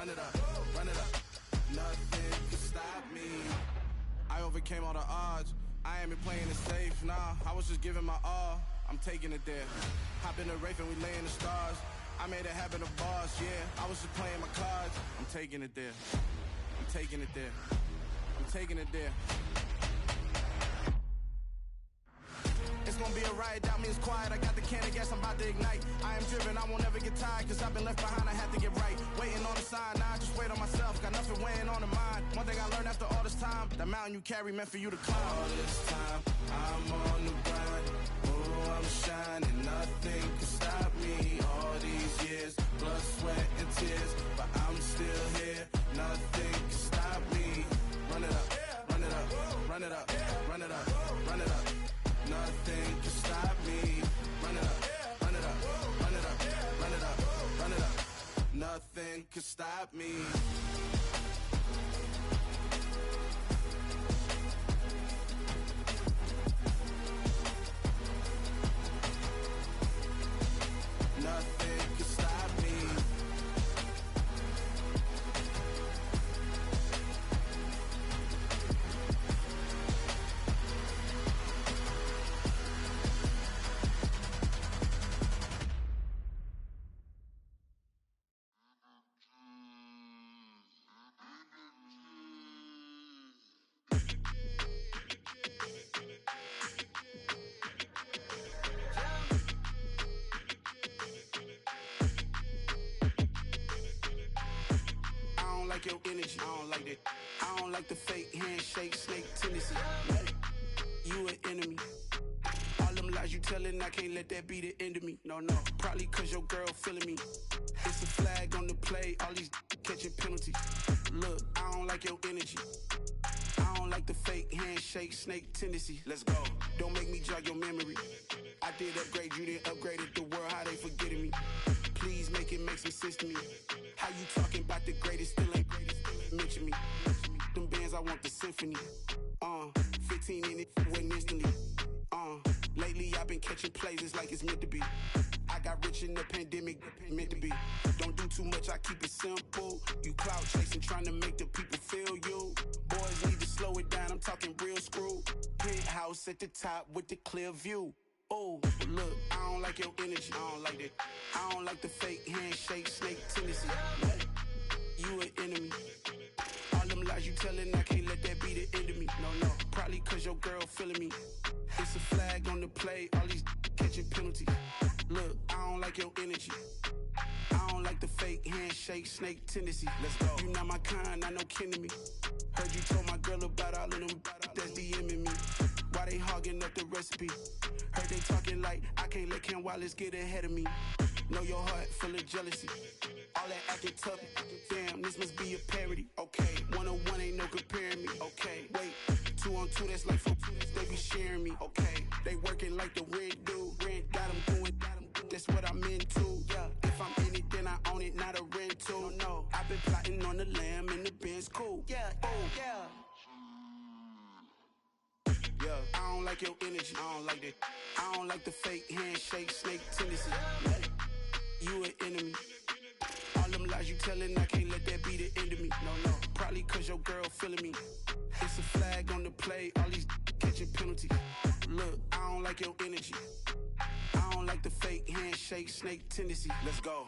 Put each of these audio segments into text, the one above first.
run it up, run it up. Nothing can stop me. I overcame all the odds. I ain't been playing it safe, nah. I was just giving my all. I'm taking it there. Hop in the Wraith and we lay in the stars. I made it happen, the boss, yeah. I was just playing my cards. I'm taking it there. I'm taking it there. I'm taking it there. It's gonna be a riot, doubt me it's quiet. I got the can of gas, I'm about to ignite. I am driven, I won't ever get tired, cause I've been left behind, I had to get right. Waiting on the sign, now I just wait on myself. Got nothing weighing on the mind. One thing I learned after all this time, that mountain you carry meant for you to climb. All this time, I'm on the grind. Oh, I'm shining, nothing can stop me. All these years, blood, sweat, and tears, but I'm still here. Nothing can stop me. Run it up, run it up, run it up, run it up, run it up. Nothing can stop me. Run it up, run it up, run it up, run it up, run it up. Nothing can stop me. Nothing can stop me. Your energy, I don't like that. I don't like the fake handshake, snake tendency. You an enemy. All them lies you telling, I can't let that be the end of me. No, no, probably cause your girl feeling me. It's a flag on the play, all these catching penalties. Look, I don't like your energy. I don't like the fake handshake, snake tendency. Let's go. Don't make me jog your memory. I did upgrade, you didn't upgrade it. The world, how they forgetting me. Please make it make some sense to me. How you talking about the greatest, still ain't greatest, mention me. Them bands, I want the symphony. 15 in it, went instantly. Lately I've been catching plays, it's like it's meant to be. I got rich in the pandemic, meant to be. Don't do too much, I keep it simple. You clout chasing, trying to make the people feel you. Boys need to slow it down, I'm talking real screw. Penthouse at the top with the clear view. Oh, look, I don't like your energy, I don't like that. I don't like the fake handshake, snake tendency. You an enemy. All them lies you telling, I can't let that be the end of me. No, no, probably cause your girl feeling me. It's a flag on the play, all these catching penalties. Look, I don't like your energy. I don't like the fake handshake, snake tendency. Let's go. You not my kind, not no kin to me. Heard you told my girl about all of them that's DMing me. Why they hogging up the recipe? Heard they talking like I can't let Ken Wallace get ahead of me. Know your heart full of jealousy. All that acting tough, damn, this must be a parody. Okay, 1-on-1 ain't no comparing me. Okay, wait, 2-on-2, that's like 4, they be sharing me. Okay, they working like the rent do. Rent got them doing, that's what I'm into. Yeah, if I'm in it, then I own it, not a rental. No, I've been plotting on the lamb and the Benz cool. Yeah, oh, yeah. Yeah, I don't like your energy, I don't like that. I don't like the fake handshake, snake tendency. You an enemy. All them lies you telling, I can't let that be the end of me. No, no, probably cause your girl feeling me. It's a flag on the play, all these catching penalties. Look, I don't like your energy. I don't like the fake handshake, snake tendency. Let's go.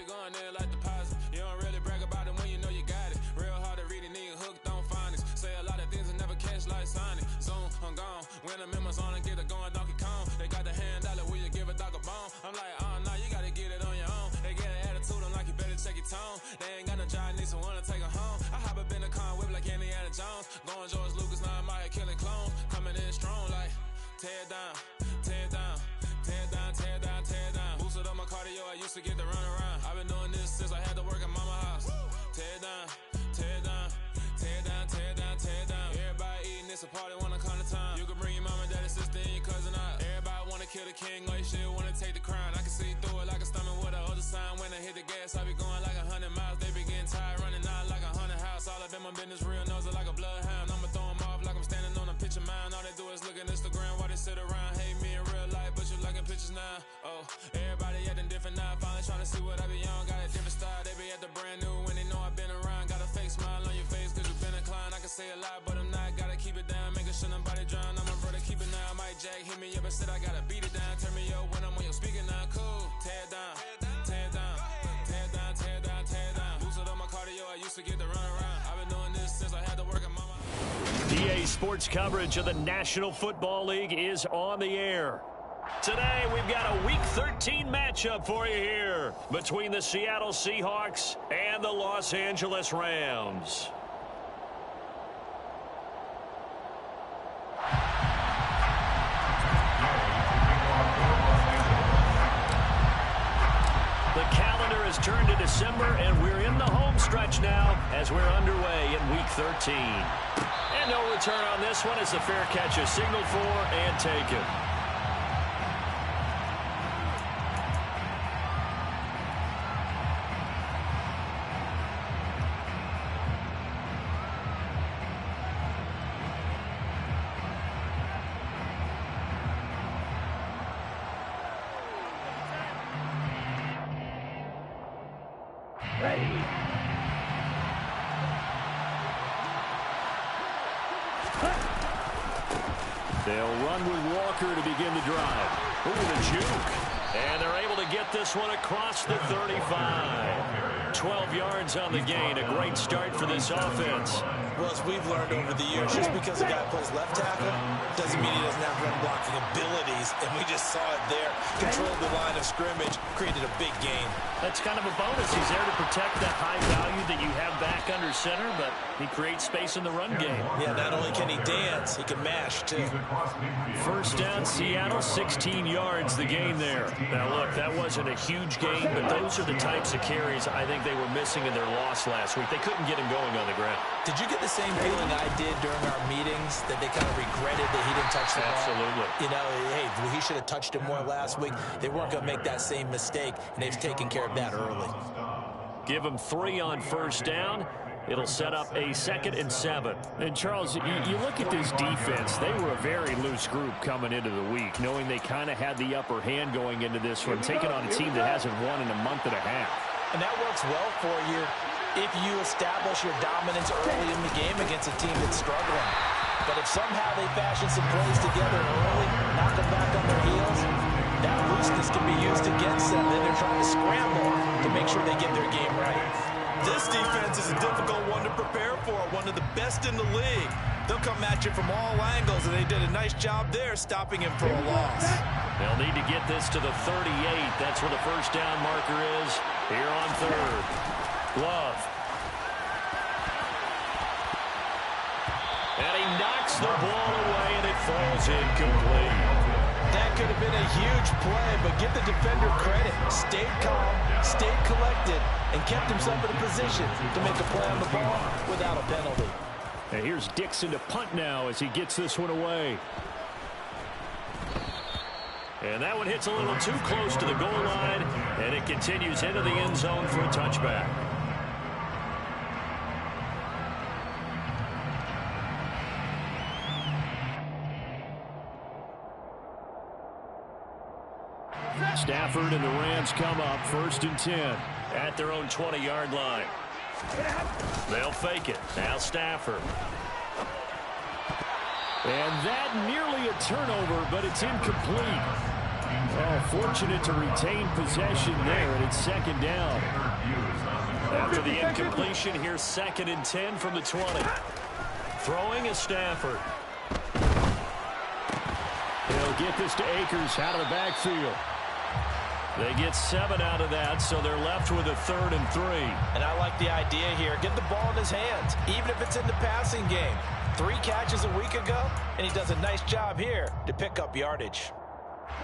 Going there like deposit. You don't really brag about it when you know you got it. Real hard to read a nigga hooked on finance. Say a lot of things and never catch like Sonic. Zone, I'm gone. When I'm in my zone and get it going Donkey Kong. They got the hand dollar, will you give a dog a bone? I'm like, oh no, you gotta get it on your own. They get an attitude, I'm like, you better check your tone. They ain't got no job, need someone to take her home. I hop up in the car and whip like Indiana Jones. Going George Lucas, now I'm out here killing clones. Coming in strong like, tear it down, tear it down. Tear down, tear down, tear down. Boosted up my cardio, I used to get to run around. I've been doing this since I had to work at mama house. Tear down, tear down, tear down, tear down, tear down. Everybody eating, it's a party, wanna come to time. You can bring your mama, daddy, sister, and your cousin out. Everybody wanna kill the king, like shit, wanna take the crown. I can see through it like a stomach with a other sign. When I hit the gas, I be going like 100 miles. They be getting tired, running out like 100 house. All up in my business real, nose like a bloodhound. I'ma throw them off like I'm standing on a picture mound. All they do is look at Instagram while they sit around. Hate me in real life, but you liking pictures now. Oh, everybody acting different now. Finally trying to see what I be on. Got a different style, they be at the brand new when they know I've been around. Got a fake smile on your face cause you been inclined. I can say a lot, but I'm not. Gotta keep it down, making sure nobody drown. I'm a brother, keep it now. Mike Jack hit me up and said I gotta beat it down. Turn me up when I'm on your speaker now. Cool, tear it down, tear it down, tear it down, tear it down, tear it down. Boosted on my cardio, I used to get the run around. I've been doing this since I had to work at mama. EA Sports coverage of the National Football League is on the air. Today, we've got a Week 13 matchup for you here between the Seattle Seahawks and the Los Angeles Rams. The calendar has turned to December, and we're in the home stretch now as we're underway in Week 13. And no return on this one as the fair catch is signaled for and taken. They'll run with Walker to begin the drive. Ooh, the juke. And they're able to get this one across the 35. 12 yards on the gain. A great start for this offense. Well, as we've learned over the years, just because a guy plays left tackle doesn't mean he doesn't have run blocking abilities. And we just saw it there. Controlled the line of scrimmage, created a big gain. That's kind of a bonus. He's there to protect that high value that you have back under center, but he creates space in the run game. Yeah, not only can he dance, he can mash, too. First down, Seattle, 16 yards, the gain there. Now, look, that wasn't a huge gain, but those are the types of carries I think they were missing in their loss last week. They couldn't get him going on the ground. Did you get the same feeling I did during our meetings, that they kind of regretted that he didn't touch the ball? Absolutely. You know, hey, he should have touched it more last week. They weren't going to make that same mistake, and they've taken care of that early. Give him 3 on first down. It'll set up a 2nd and 7. And, Charles, you look at this defense. They were a very loose group coming into the week, knowing they kind of had the upper hand going into this one, taking on a team that hasn't won in a month and a half. And that works well for you if you establish your dominance early in the game against a team that's struggling. But if somehow they fashion some plays together early, knock them back on their heels, that looseness can be used against them. Then they're trying to scramble to make sure they get their game right. This defense is a difficult one to prepare for, one of the best in the league. They'll come at you from all angles, and they did a nice job there stopping him for a loss. They'll need to get this to the 38. That's where the first down marker is here on 3rd. Love. And he knocks the ball away, and it falls incomplete. That could have been a huge play, but give the defender credit. Stayed calm, stayed collected, and kept himself in a position to make a play on the ball without a penalty. And here's Dixon to punt now as he gets this one away. And that one hits a little too close to the goal line, and it continues into the end zone for a touchback. Stafford and the Rams come up 1st and 10 at their own 20-yard line. They'll fake it. Now Stafford. And that nearly a turnover, but it's incomplete. Oh, fortunate to retain possession there, and it's 2nd down. After the incompletion, here's 2nd and 10 from the 20. Throwing is Stafford. He'll get this to Akers out of the backfield. They get 7 out of that, so they're left with a 3rd and 3. And I like the idea here. Get the ball in his hands, even if it's in the passing game. 3 catches a week ago, and he does a nice job here to pick up yardage.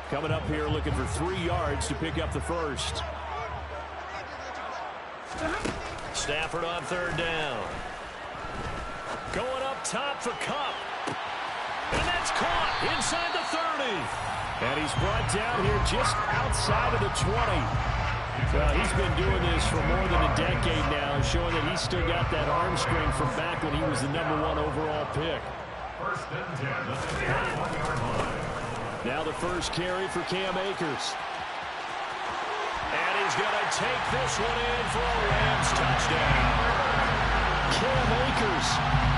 Coming up here looking for 3 yards to pick up the first. Stafford on 3rd down. Going up top for Kupp. And that's caught inside the 30. And he's brought down here just outside of the 20. Well, he's been doing this for more than a decade now, showing that he's still got that arm strength from back when he was the #1 overall pick. First and 10 at the 21-yard line. Now the first carry for Cam Akers. And he's going to take this one in for a Rams touchdown. Cam Akers,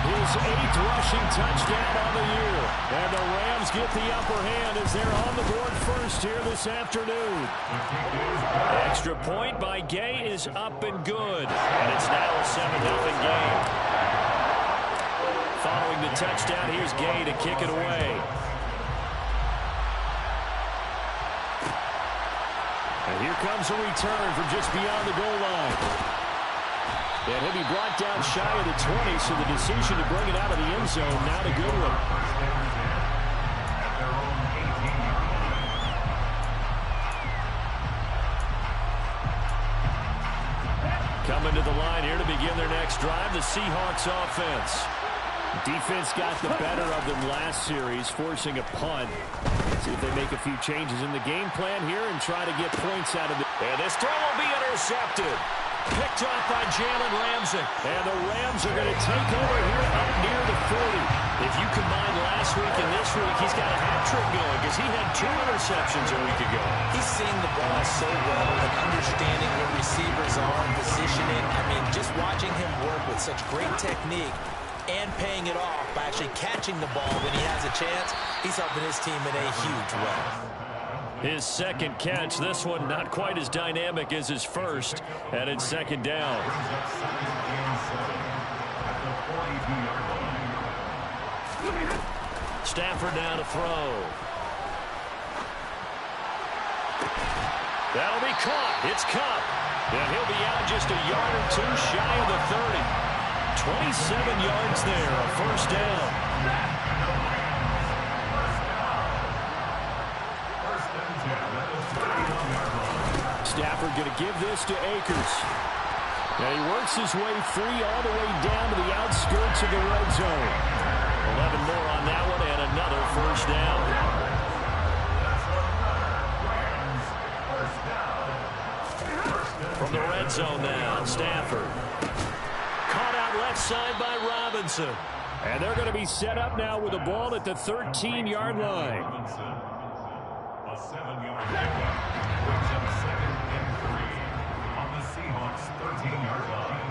his 8th rushing touchdown on the year. And the Rams get the upper hand as they're on the board first here this afternoon. Extra point by Gay is up and good. And it's now a 7-0 game. Following the touchdown, here's Gay to kick it away. And here comes a return from just beyond the goal line. And he'll be brought down shy of the 20, so the decision to bring it out of the end zone, not a good one. Coming to the line here to begin their next drive, the Seahawks offense. Defense got the better of them last series, forcing a punt. See if they make a few changes in the game plan here and try to get points out of it. And this throw will be intercepted. Picked off by Jalen Ramsey. And the Rams are going to take over here up near the 40. If you combine last week and this week, he's got a hat trick going because he had 2 interceptions a week ago. He's seeing the ball so well and understanding where receivers are, positioning. I mean, just watching him work with such great technique and paying it off by actually catching the ball when he has a chance, he's helping his team in a huge way. His second catch, this one not quite as dynamic as his first, and it's second down. Stafford now to throw. That'll be caught. It's Kupp. And he'll be out just a yard or 2 shy of the 30. 27 yards there, a first down. Stafford going to give this to Akers. And he works his way free all the way down to the outskirts of the red zone. 11 more on that one and another first down. From the red zone now, Stafford. Caught out left side by Robinson. And they're going to be set up now with the ball at the 13-yard line. A 7-yard pickup brings up 2nd and 3 on the Seahawks 13-yard line.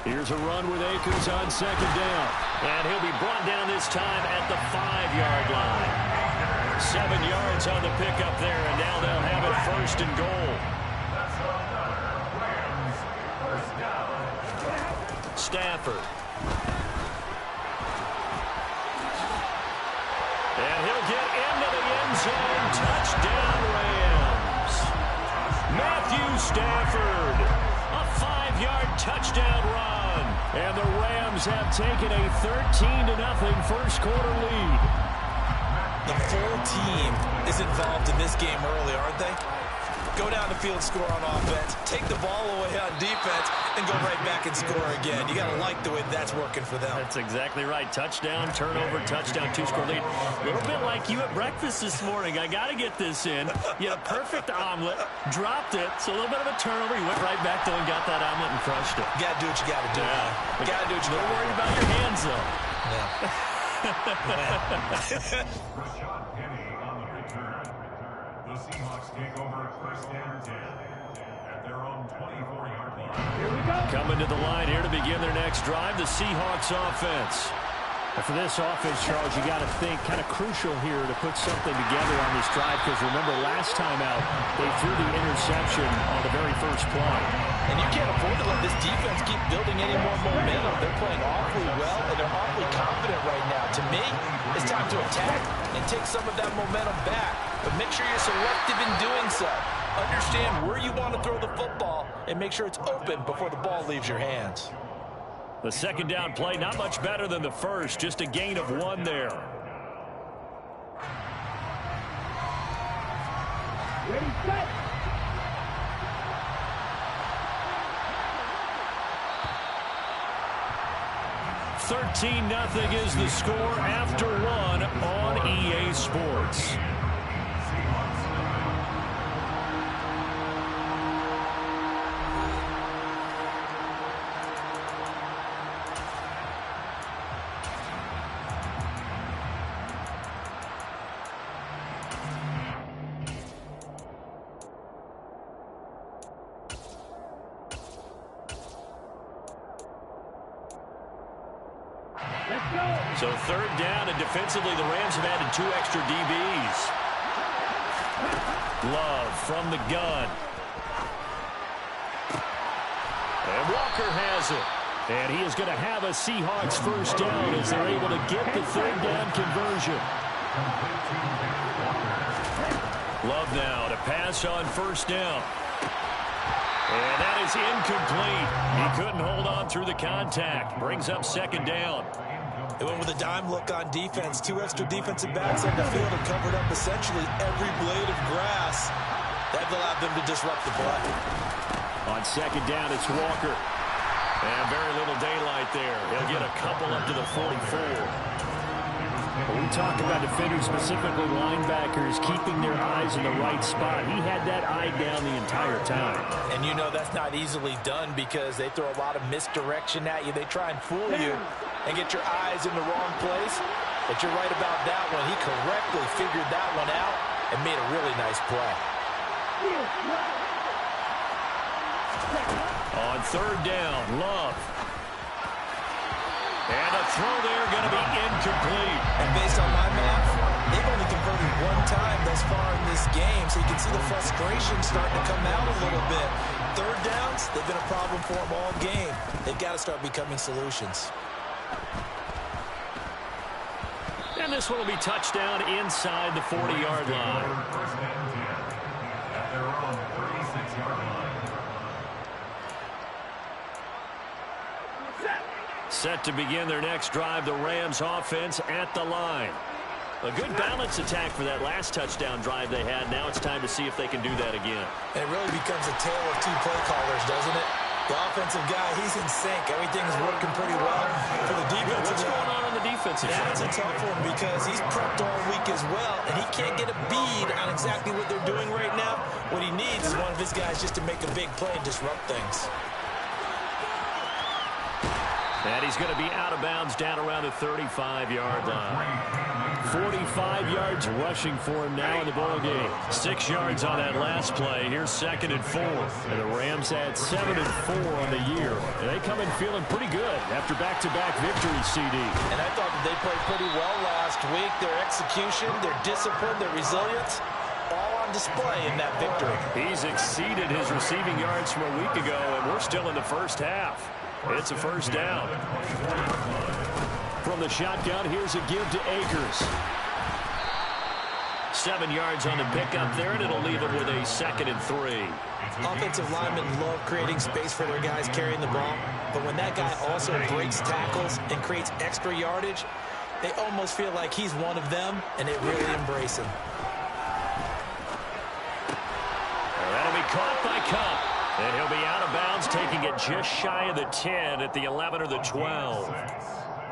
Here's a run with Akers on second down. And he'll be brought down this time at the 5-yard line. 7 yards on the pickup there, and now they'll have it first and goal. Stafford. And he'll get into the end zone. Touchdown, Rams. Matthew Stafford. A 5-yard touchdown run. And the Rams have taken a 13-0 first quarter lead. The full team is involved in this game early, aren't they? Go down the field, score on offense, take the ball away on defense, and go right back and score again. You got to like the way that's working for them. That's exactly right. Touchdown, turnover, touchdown, 2-score lead. A little bit like you at breakfast this morning. I got to get this in. You had a perfect omelet, dropped it, so a little bit of a turnover. You went right back there and got that omelet and crushed it. You got to do what you got to do. Yeah. Got to do what you got to do. Don't worry about your hands, though. Yeah. Rashad Penny on the return. The Seahawks take over 1st and 10 at their own 24-yard line. Coming to the line here to begin their next drive, the Seahawks offense. And for this offense, Charles, you got to think kind of crucial here to put something together on this drive, because remember last time out they threw the interception on the very first play. And you can't afford to let this defense keep building any more momentum. They're playing awfully well, and they're awfully confident right now. To me, it's time to attack and take some of that momentum back. But make sure you're selective in doing so. Understand where you want to throw the football and make sure it's open before the ball leaves your hands. The second down play, not much better than the first, just a gain of 1 there. Ready, set. 13-0 is the score after 1 on EA Sports. So third down, and defensively, the Rams have added 2 extra DBs. Love from the gun. And Walker has it. And he is going to have a Seahawks first down as they're able to get the third down conversion. Love now to pass on first down. And that is incomplete. He couldn't hold on through the contact. Brings up second down. They went with a dime look on defense. 2 extra defensive backs on the field and covered up essentially every blade of grass. That allowed them to disrupt the play. On second down, it's Walker. And very little daylight there. He'll get a couple up to the 44. When we talk about defenders, specifically linebackers, keeping their eyes in the right spot, he had that eye down the entire time. And you know that's not easily done because they throw a lot of misdirection at you. They try and fool you and get your eyes in the wrong place. But you're right about that one. He correctly figured that one out and made a really nice play. On third down, Love. And a throw there going to be incomplete. And based on my math, they've only converted 1 time thus far in this game, so you can see the frustration starting to come out a little bit. Third downs, they've been a problem for them all game. They've got to start becoming solutions. And this one will be touchdown inside the 40-yard line. First and 10 at their own 36-yard line. Set to begin their next drive, the Rams offense at the line. A good balance attack for that last touchdown drive they had. Now it's time to see if they can do that again. And it really becomes a tale of 2 play callers, doesn't it? The offensive guy, he's in sync. Everything's working pretty well. For the defensive What's going on the defensive side? That's a tough one because he's prepped all week as well, and he can't get a bead on exactly what they're doing right now. What he needs is one of his guys just to make a big play and disrupt things. And he's going to be out of bounds down around the 35-yard line. 45 yards rushing for him now in the ball game. 6 yards on that last play. Here's 2nd and 4. And the Rams had 7 and 4 on the year. And they come in feeling pretty good after back-to-back victories, CD. And I thought that they played pretty well last week. Their execution, their discipline, their resilience, all on display in that victory. He's exceeded his receiving yards from a week ago, and we're still in the first half. It's a first down. From the shotgun, here's a give to Akers. 7 yards on the pickup there, and it'll leave him with a 2nd and 3. Offensive linemen love creating space for their guys carrying the ball, but when that guy also breaks tackles and creates extra yardage, they almost feel like he's one of them, and they really embrace him. That'll be caught by Kupp. And he'll be out of bounds, taking it just shy of the 10 at the 11 or the 12.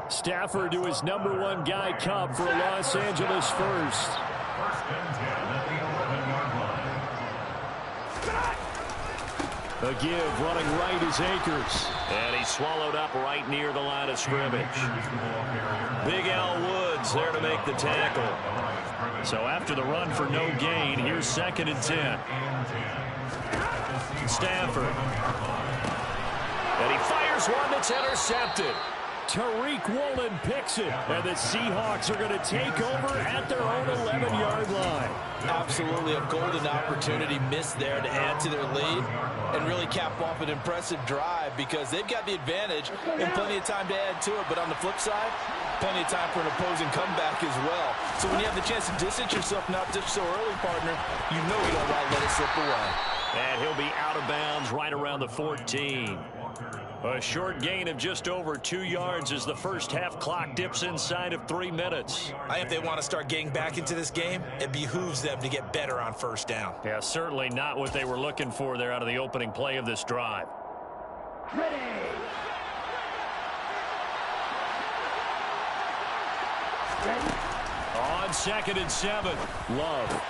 Stafford to his number 1 guy, Kupp, for a Los Angeles first. First and 10 at the 11-yard line. A give running right is Akers. And he's swallowed up right near the line of scrimmage. Big Al Woods there to make the tackle. So after the run for no gain, here's 2nd and 10. Stafford. And he fires one that's intercepted. Tariq Woolen picks it, and the Seahawks are going to take over at their own 11-yard line. Absolutely a golden opportunity missed there to add to their lead and really cap off an impressive drive because they've got the advantage and plenty of time to add to it. But on the flip side, plenty of time for an opposing comeback as well. So when you have the chance to distance yourself not just so early, partner, you know you don't want to let it slip away. And he'll be out of bounds right around the 14. A short gain of just over 2 yards as the first half clock dips inside of 3 minutes. I think if they want to start getting back into this game, it behooves them to get better on first down. Yeah, certainly not what they were looking for there out of the opening play of this drive. Ready. On 2nd and 7, Love.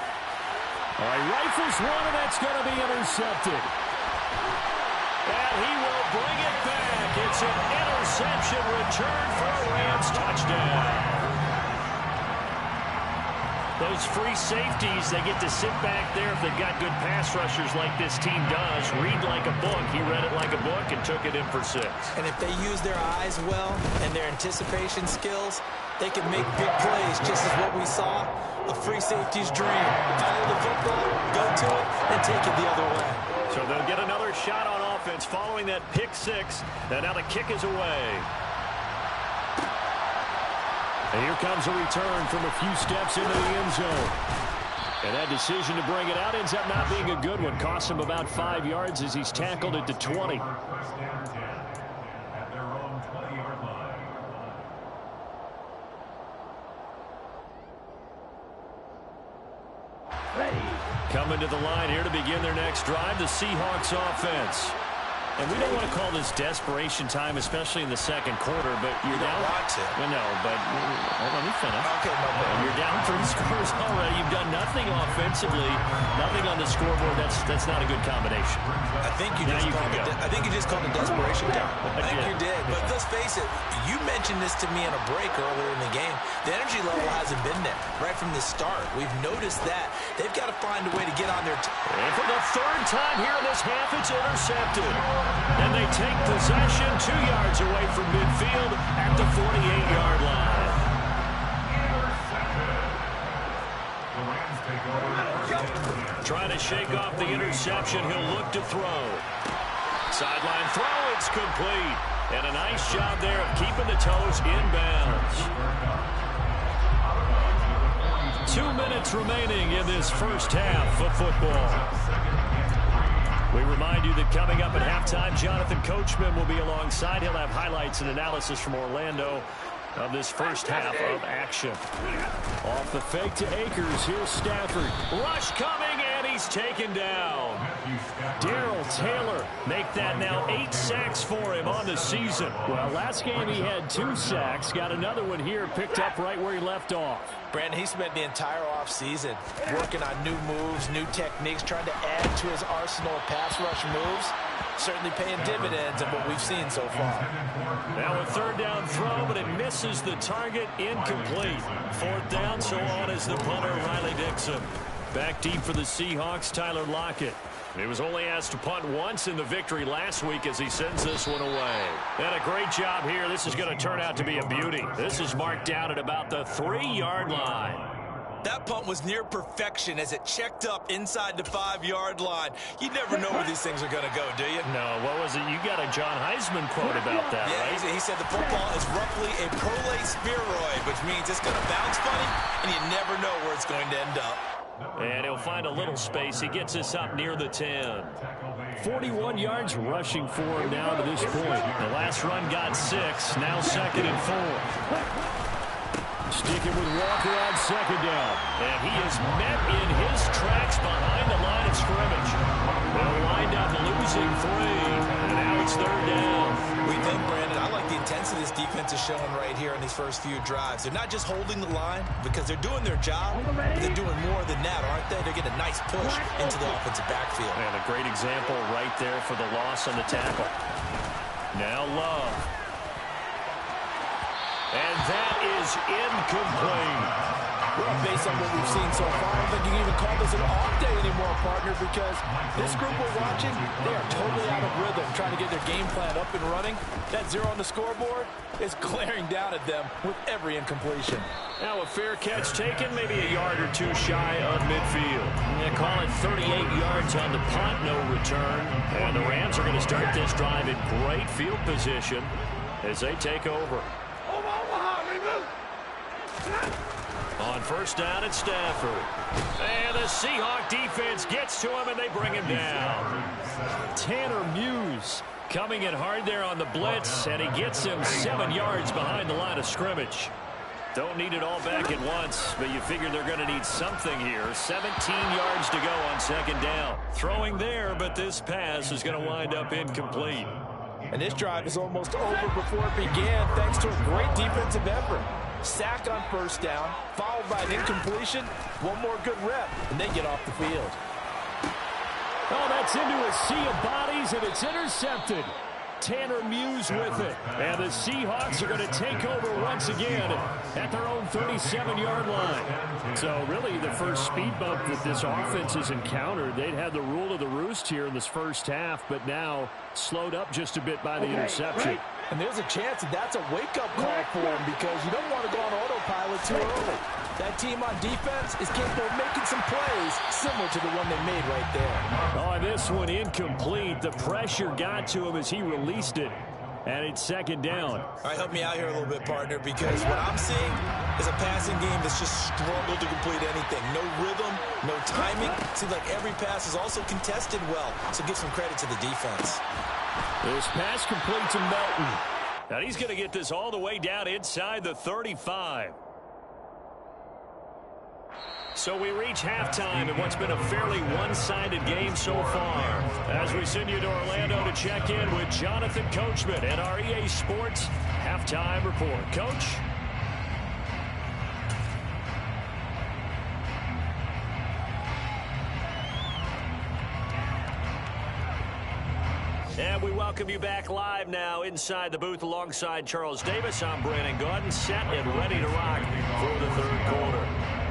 All right, rifles one, and that's going to be intercepted. And he will bring it back. It's an interception return for a Rams touchdown. Those free safeties, they get to sit back there if they've got good pass rushers like this team does. Read like a book. He read it like a book and took it in for 6. And if they use their eyes well and their anticipation skills, they can make big plays, just as what we saw. A free safety's dream. Follow the football, go to it, and take it the other way. So they'll get another shot on offense following that pick 6. And now the kick is away. And here comes a return from a few steps into the end zone. And that decision to bring it out ends up not being a good one. Costs him about 5 yards as he's tackled at the 20. First down 10 at their own 20-yard line. Ready. Coming to the line here to begin their next drive, the Seahawks offense. And we don't want to call this desperation time, especially in the second quarter, but you're down. Want to. Well, no, but let me finish. Okay, no problem. You're down 3 scores already. You've done nothing offensively, nothing on the scoreboard. That's not a good combination. I think you just called it desperation time. I think you did. But let's face it, you mentioned this to me in a break earlier in the game. The energy level hasn't been there right from the start. We've noticed that. They've got to find a way to get on their and for the 3rd time here in this half, it's intercepted. And they take possession 2 yards away from midfield at the 48-yard line. Trying to shake off the interception. He'll look to throw. Sideline throw. It's complete. And a nice job there of keeping the toes inbounds. 2 minutes remaining in this first half of football. We remind you that coming up at halftime, Jonathan Coachman will be alongside. He'll have highlights and analysis from Orlando of this first half of action. Off the fake to Akers. Here's Stafford. Rush coming, and he's taken down. Darrell Taylor make that now 8 sacks for him on the season. Well, last game he had 2 sacks. Got another one here, picked up right where he left off. Brandon, he spent the entire offseason working on new moves, new techniques, trying to add to his arsenal of pass rush moves. Certainly paying dividends in what we've seen so far. Now a 3rd down throw, but it misses the target, incomplete. 4th down, so on is the punter, Riley Dixon. Back deep for the Seahawks, Tyler Lockett. He was only asked to punt once in the victory last week as he sends this one away. And a great job here. This is going to turn out to be a beauty. This is marked down at about the 3-yard line. That punt was near perfection as it checked up inside the 5-yard line. You never know where these things are going to go, do you? No, what was it? You got a John Heisman quote about that, right? He said the football is roughly a prolate spheroid, which means it's going to bounce funny, and you never know where it's going to end up. And he'll find a little space. He gets us up near the 10. 41 yards rushing for him now to this point. The last run got 6. Now 2nd and 4. Sticking with Walker on 2nd down. And he is met in his tracks behind the line of scrimmage. They'll wind up losing 3. And now it's 3rd down. We think, Brandon, I like the intensity this defense is showing right here in these first few drives. They're not just holding the line because they're doing their job, but they're doing more than that, aren't they? They're getting a nice push into the offensive backfield. And a great example right there for the loss on the tackle. Now Love. And that is incomplete. Well, based on what we've seen so far, I don't think you can even call this an off day anymore, partner, because this group we're watching, they are totally out of rhythm, trying to get their game plan up and running. That 0 on the scoreboard is glaring down at them with every incompletion. Now a fair catch taken, maybe a yard or 2 shy of midfield. They call it 38 yards on the punt, no return. And the Rams are going to start this drive in great field position as they take over. On 1st down, it's Stafford. And the Seahawk defense gets to him, and they bring him down. Tanner Muse coming in hard there on the blitz, and he gets him 7 yards behind the line of scrimmage. Don't need it all back at once, but you figure they're going to need something here. 17 yards to go on 2nd down. Throwing there, but this pass is going to wind up incomplete. And this drive is almost over before it began, thanks to a great defensive effort. Sack on 1st down, followed by an incompletion. One more good rep, and they get off the field. Oh, that's into a sea of bodies, and it's intercepted. Tanner Muse with it. And the Seahawks are going to take over once again at their own 37-yard line. So really the first speed bump that this offense has encountered. They'd had the rule of the roost here in this first half, but now slowed up just a bit by the interception. And there's a chance that that's a wake-up call for him because you don't want to go on autopilot too early. That team on defense is capable of making some plays similar to the one they made right there. Oh, this one incomplete. The pressure got to him as he released it. And it's second down. All right, help me out here a little bit, partner, because what I'm seeing is a passing game that's just struggled to complete anything. No rhythm, no timing. Seems like every pass is also contested well, so give some credit to the defense. This pass complete to Melton. And he's going to get this all the way down inside the 35. So we reach halftime in what's been a fairly one-sided game so far. As we send you to Orlando to check in with Jonathan Coachman at our EA Sports Halftime Report. Coach? And we welcome you back live now inside the booth alongside Charles Davis. I'm Brandon Gordon, set and ready to rock for the third quarter.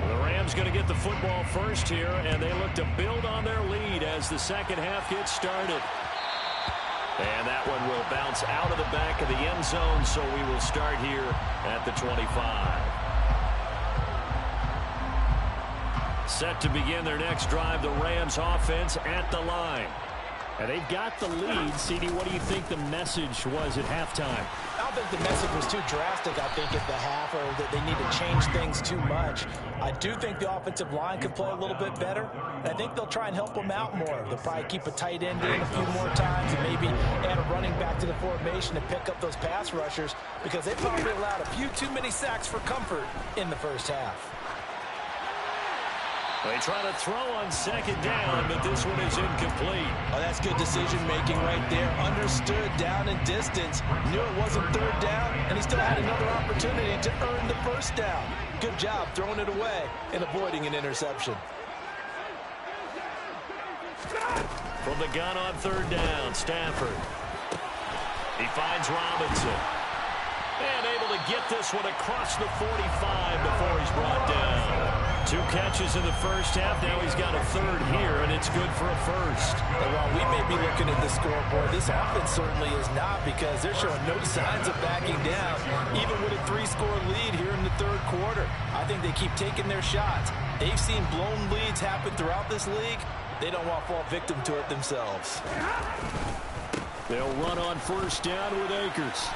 The Rams going to get the football first here, and they look to build on their lead as the second half gets started. And that one will bounce out of the back of the end zone, so we will start here at the 25. Set to begin their next drive, the Rams offense at the line. And they've got the lead. CD, what do you think the message was at halftime? I don't think the message was too drastic, I think, at the half, or that they need to change things too much. I do think the offensive line could play a little bit better. I think they'll try and help them out more. They'll probably keep a tight end in a few more times and maybe add a running back to the formation to pick up those pass rushers because they probably allowed a few too many sacks for comfort in the first half. They try to throw on second down, but this one is incomplete. Oh, that's good decision-making right there. Understood down and distance. Knew it wasn't third down, and he still had another opportunity to earn the first down. Good job throwing it away and avoiding an interception. From the gun on third down, Stafford. He finds Robinson. And able to get this one across the 45 before he's brought down. 2 catches in the first half. Now he's got a third here, and it's good for a first. And while we may be looking at the scoreboard, this offense certainly is not because they're showing no signs of backing down, even with a 3-score lead here in the third quarter. I think they keep taking their shots. They've seen blown leads happen throughout this league. They don't want to fall victim to it themselves. They'll run on first down with Akers.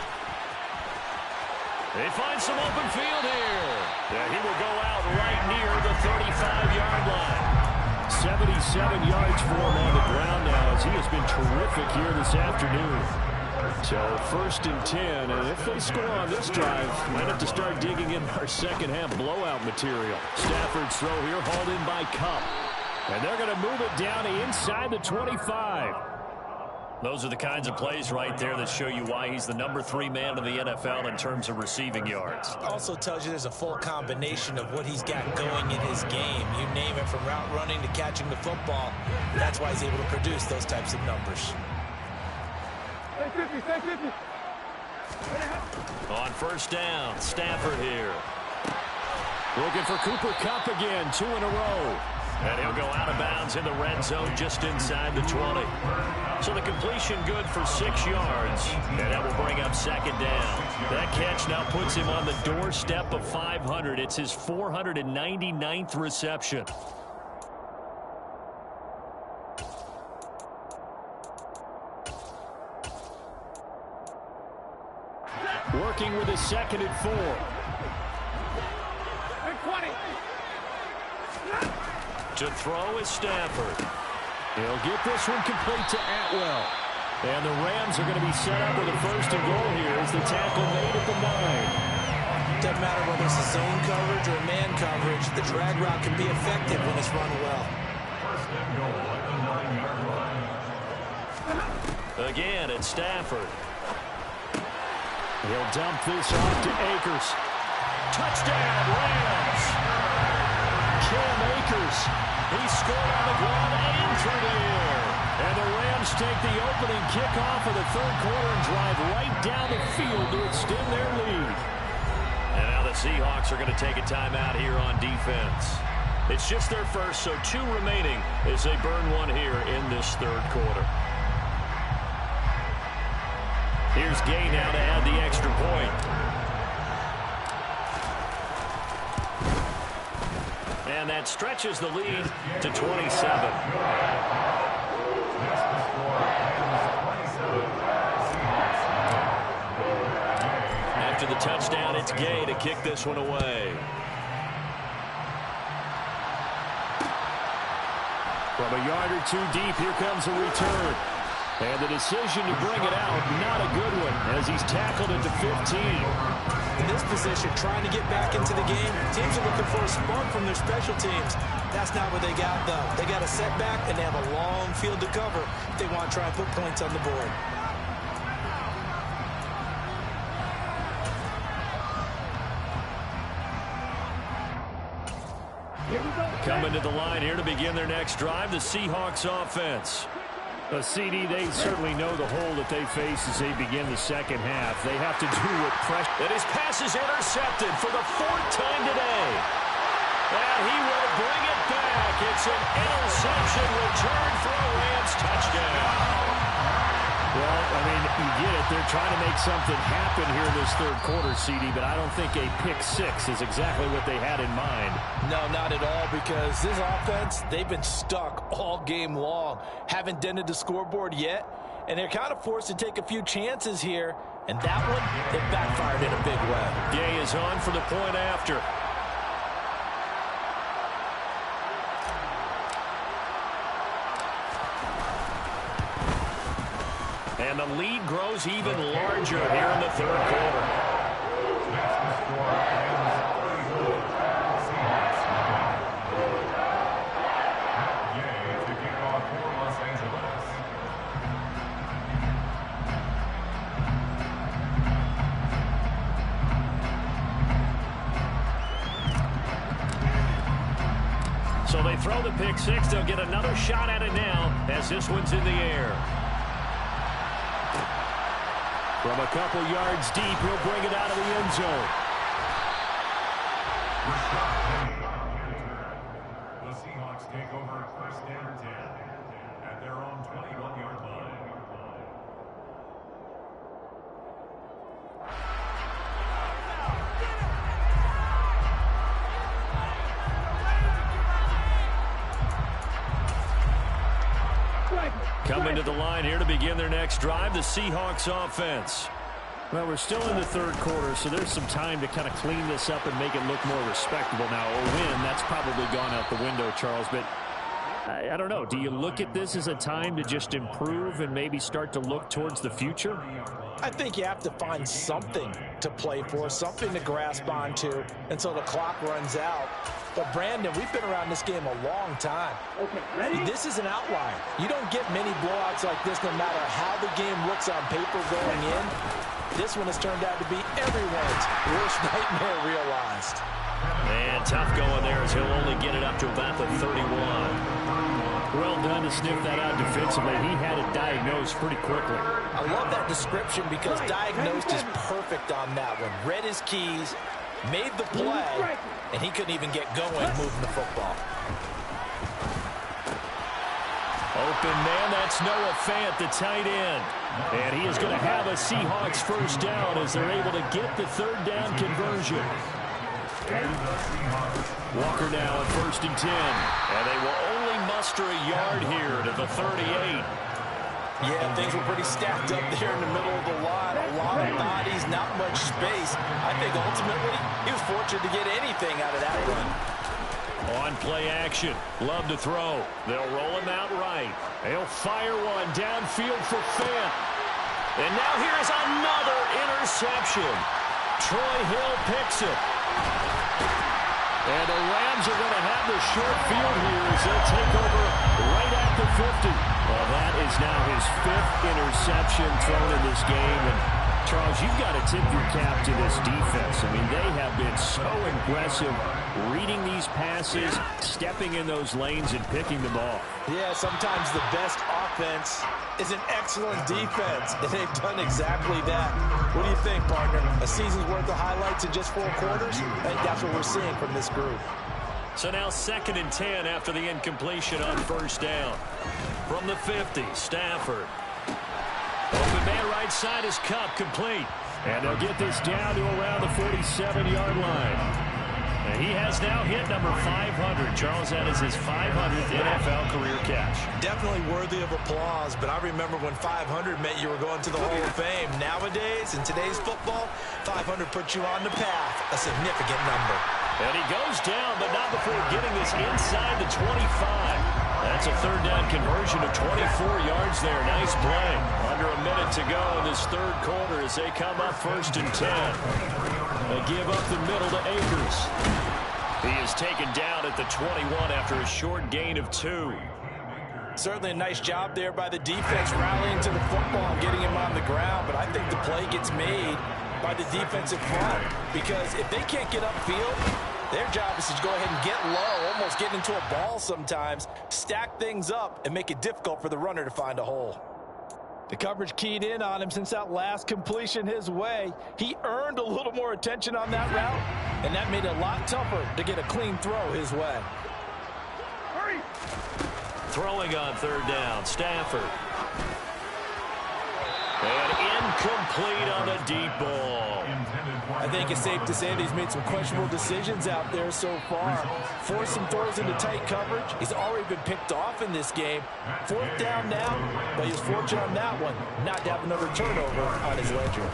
They find some open field here. Yeah, he will go out right near the 35-yard line. 77 yards for him on the ground now as he has been terrific here this afternoon. So first and 10, and if they score on this drive, might have to start digging in our second half blowout material. Stafford's throw here hauled in by Kupp. And they're going to move it down inside the 25. Those are the kinds of plays right there that show you why he's the number 3 man in the NFL in terms of receiving yards. Also tells you there's a full combination of what he's got going in his game. You name it, from route running to catching the football. That's why he's able to produce those types of numbers. On first down, Stafford here. Looking for Cooper Kupp again, 2 in a row. And he'll go out of bounds in the red zone just inside the 20. So the completion good for 6 yards. And that will bring up second down. That catch now puts him on the doorstep of 500. It's his 499th reception. Working with his second and 4. To throw is Stafford. He'll get this one complete to Atwell. And the Rams are going to be set up with a first and goal here as the tackle made at the 9. Doesn't matter whether it's a zone coverage or man coverage, the drag route can be effective when it's run well. Again, it's Stafford. He'll dump this off to Akers. Touchdown, Rams! Cam Akers. He scored on the ground and through the air. And the Rams take the opening kickoff of the third quarter and drive right down the field to extend their lead. And now the Seahawks are going to take a timeout here on defense. It's just their first, so 2 remaining as they burn one here in this third quarter. Here's Gay now to add the extra point. And that stretches the lead to 27. After the touchdown, it's Gay to kick this one away. From a yard or 2 deep, here comes a return. And the decision to bring it out, not a good one, as he's tackled at the 15. In this position, trying to get back into the game, teams are looking for a spark from their special teams. That's not what they got, though. They got a setback, and they have a long field to cover if they want to try and put points on the board. Coming to the line here to begin their next drive, the Seahawks offense. CD, they certainly know the hole that they face as they begin the second half. They have to do with pressure. And his pass is intercepted for the 4th time today. And he will bring it back. It's an interception return for a Rams touchdown. Well, I mean, you get it. They're trying to make something happen here in this third quarter, CD, but I don't think a pick 6 is exactly what they had in mind. No, not at all, because this offense, they've been stuck all game long. Haven't dented the scoreboard yet, and they're kind of forced to take a few chances here, and that one, it backfired in a big way. Gay is on for the point after. And the lead grows even larger here in the third quarter. So they throw the pick 6. They'll get another shot at it now as this one's in the air. From a couple yards deep, he'll bring it out of the end zone. The Seahawks take over first and 10 at their own 21-yard line. Coming to the line here to begin their next drive, the Seahawks offense. Well, we're still in the third quarter, so there's some time to kind of clean this up and make it look more respectable. Now, a win, that's probably gone out the window, Charles, but I don't know. Do you look at this as a time to just improve and maybe start to look towards the future? I think you have to find something to play for, something to grasp onto until the clock runs out. But, Brandon, we've been around this game a long time. Okay, ready? This is an outlier. You don't get many blowouts like this no matter how the game looks on paper going in. This one has turned out to be everyone's worst nightmare realized. And tough going there as he'll only get it up to about the 31. Well done to sniff that out defensively. He had it diagnosed pretty quickly. I love that description because diagnosed is perfect on that one. Read his keys, made the play, and he couldn't even get going moving the football. Open man, that's Noah Fant, the tight end. And he is going to have a Seahawks first down as they're able to get the third down conversion. Walker now at 1st and 10. And they will only muster a yard here to the 38. Yeah, things were pretty stacked up there in the middle of the line. A lot of bodies, not much space. I think ultimately he was fortunate to get anything out of that run. On play action, Love to throw. They'll roll him out right. They'll fire one downfield for Fant. And now here's another interception. Troy Hill picks it. And the Rams are going to have the short field here as they'll take over right at the 50. Well, that is now his 5th interception thrown in this game. And Charles, you've got to tip your cap to this defense. I mean, they have been so aggressive reading these passes, stepping in those lanes, and picking them off. Yeah, sometimes the best offense is an excellent defense, and they've done exactly that. What do you think, partner? A season's worth of highlights in just 4 quarters? I think that's what we're seeing from this group. So now 2nd and 10 after the incompletion on 1st down. From the 50, Stafford. Open man right side is Kupp, complete. And they'll get this down to around the 47-yard line. And he has now hit number 500. Charles, that is his 500th NFL career catch. Definitely worthy of applause, but I remember when 500 meant you were going to the Hall of Fame. Nowadays, in today's football, 500 puts you on the path, a significant number. And he goes down, but not before getting this inside the 25. That's a 3rd down conversion of 24 yards there. Nice play. Under a minute to go in this 3rd quarter as they come up 1st and 10. They give up the middle to Akers. He is taken down at the 21 after a short gain of 2. Certainly a nice job there by the defense rallying to the football and getting him on the ground, but I think the play gets made by the defensive front because if they can't get upfield, their job is to go ahead and get low, almost get into a ball sometimes, stack things up, and make it difficult for the runner to find a hole. The coverage keyed in on him since that last completion his way. He earned a little more attention on that route, and that made it a lot tougher to get a clean throw his way. Throwing on 3rd down, Stafford. And incomplete on the deep ball. I think it's safe to say that he's made some questionable decisions out there so far. Forced some throws into tight coverage. He's already been picked off in this game. 4th down now, but he's fortunate on that one not to have another turnover on his ledger.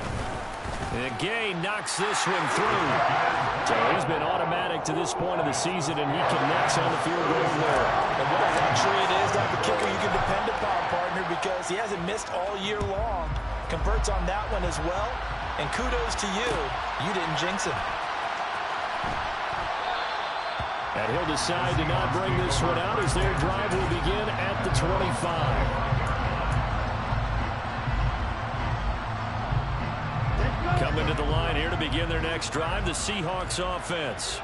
And Gay knocks this one through. So he's been automatic to this point of the season, and he connects on the field goal there. And what a luxury it is to have a kicker you can depend upon, partner, because he hasn't missed all year long. Converts on that one as well. And kudos to you. You didn't jinx him. And he'll decide to not bring this one out as their drive will begin at the 25. Coming to the line here to begin their next drive, the Seahawks offense.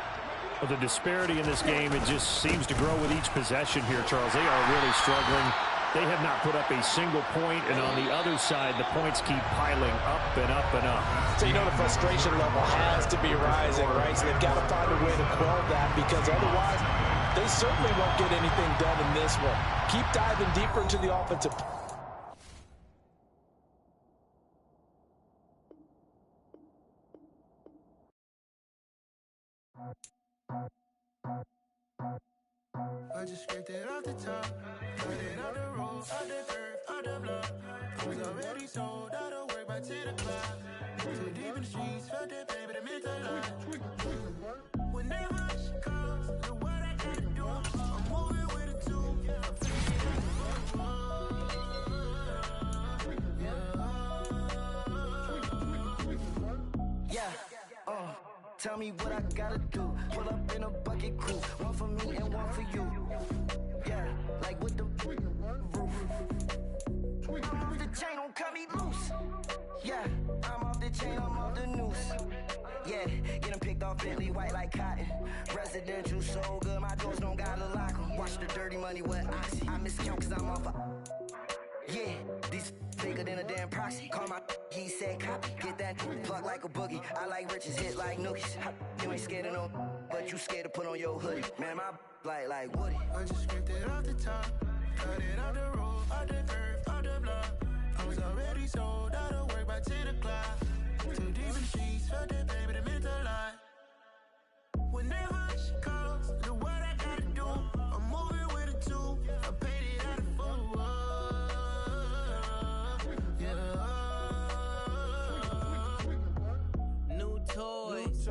Well, the disparity in this game, it just seems to grow with each possession here, Charles. They are really struggling. They have not put up a single point, and on the other side, the points keep piling up and up and up. So you know the frustration level has to be rising, right? So they've got to find a way to quell that because otherwise they certainly won't get anything done in this one. Keep diving deeper into the offensive. I just scraped it off the top, cut it out the roof, out the curve, out the block. I was already sold out of work by 10 o'clock. Too deep in the streets, felt that baby, the mental line. Whenever she calls, know what I gotta do. I'm moving with a two. Yeah, tell me what I gotta do. Pull up in a bucket coupe, one for me and one for you. Yeah, like with the roof. The chain don't cut me loose. Yeah, I'm off the chain, I'm off the noose. Yeah, get them picked off Bentley, white like cotton. Residential so good, my doors don't gotta lock 'em. Watch the dirty money with oxy. I miscount cause I'm off a... Yeah, these bigger than a damn proxy. Call my he said copy. Get that plug like a boogie. I like riches, hit like nookies. You ain't scared of no, but you scared to put on your hoodie. Man, my like Woody. I just scraped it off the top, cut it out the roof, out the curve, out the block. I was already sold out of work by 10 o'clock. Too deep in the streets, felt that baby, the mental line. Whenever she calls, know what I gotta do. I'm moving with a two. I paid it out of full. Yeah. New toys.